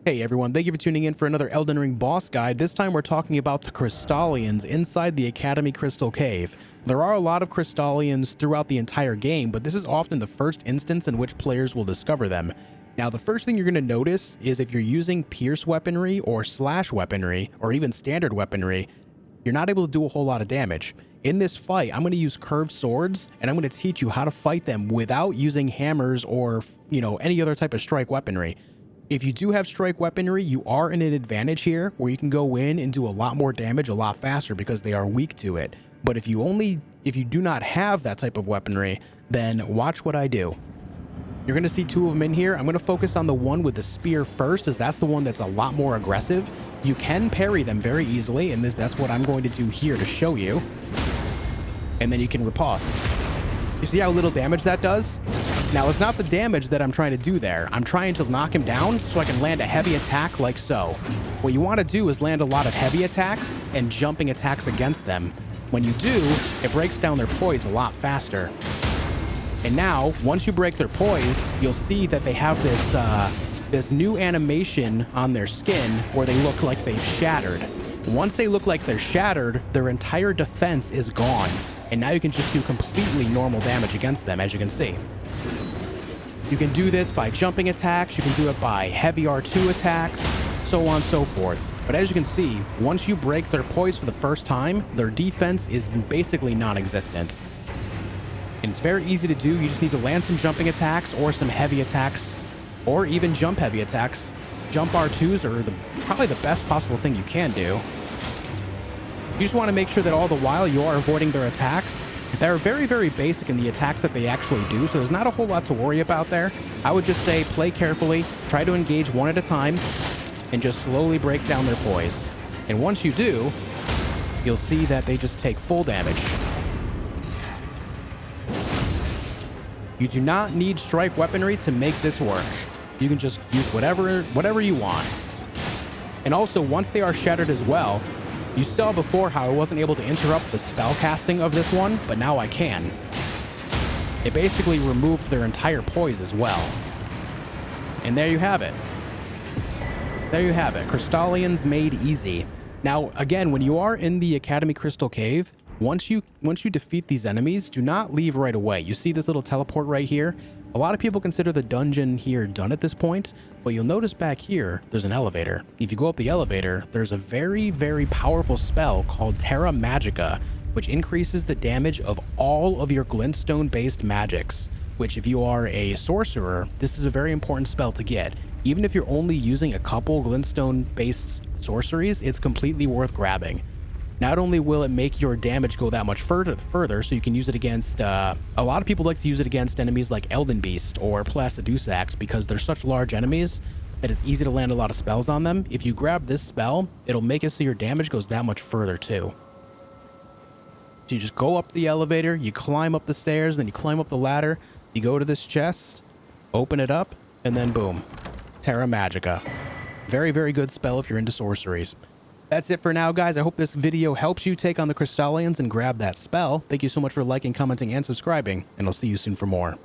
Hey everyone, thank you for tuning in for another Elden Ring boss guide. This time we're talking about the Crystallians inside the Academy Crystal Cave. There are a lot of Crystallians throughout the entire game, but this is often the first instance in which players will discover them. Now the first thing you're going to notice is if you're using pierce weaponry or slash weaponry or even standard weaponry, you're not able to do a whole lot of damage. In this fight, I'm going to use curved swords and I'm going to teach you how to fight them without using hammers or, any other type of strike weaponry. If you do have strike weaponry, you are in an advantage here where you can go in and do a lot more damage a lot faster because they are weak to it. But if you do not have that type of weaponry, then watch what I do. You're going to see two of them in here. I'm going to focus on the one with the spear first, as that's the one that's a lot more aggressive. You can parry them very easily, and that's what I'm going to do here to show you. And then you can riposte. You see how little damage that does? Now, it's not the damage that I'm trying to do there. I'm trying to knock him down so I can land a heavy attack like so. What you want to do is land a lot of heavy attacks and jumping attacks against them. When you do, it breaks down their poise a lot faster. And now, once you break their poise, you'll see that they have this new animation on their skin where they look like they've shattered. Once they look like they're shattered, their entire defense is gone. And now you can just do completely normal damage against them, as you can see. You can do this by jumping attacks, you can do it by heavy R2 attacks, so on and so forth. But as you can see, once you break their poise for the first time, their defense is basically non-existent. And it's very easy to do. You just need to land some jumping attacks or some heavy attacks, or even jump heavy attacks. Jump R2s are probably the best possible thing you can do. You just want to make sure that all the while you are avoiding their attacks. They're very, very basic in the attacks that they actually do, so there's not a whole lot to worry about there. I would just say play carefully, try to engage one at a time, and just slowly break down their poise. And once you do, you'll see that they just take full damage. You do not need strike weaponry to make this work. You can just use whatever you want. And also, once they are shattered as well, you saw before how I wasn't able to interrupt the spell casting of this one, but now I can. It basically removed their entire poise as well. And there you have it. There you have it. Crystallians made easy. Now, again, when you are in the Academy Crystal Cave, once you defeat these enemies, do not leave right away. You see this little teleport right here? A lot of people consider the dungeon here done at this point, but you'll notice back here, there's an elevator. If you go up the elevator, there's a very, very powerful spell called Terra Magica, which increases the damage of all of your glintstone-based magics, which if you are a sorcerer, this is a very important spell to get. Even if you're only using a couple glintstone-based sorceries, it's completely worth grabbing. Not only will it make your damage go that much further, so you can use it against, a lot of people like to use it against enemies like Elden Beast or Placidusax because they're such large enemies that it's easy to land a lot of spells on them. If you grab this spell, it'll make it so your damage goes that much further too. So you just go up the elevator, you climb up the stairs, then you climb up the ladder, you go to this chest, open it up, and then boom, Terra Magica. Very, very good spell if you're into sorceries. That's it for now, guys. I hope this video helps you take on the Crystallians and grab that spell. Thank you so much for liking, commenting, and subscribing, and I'll see you soon for more.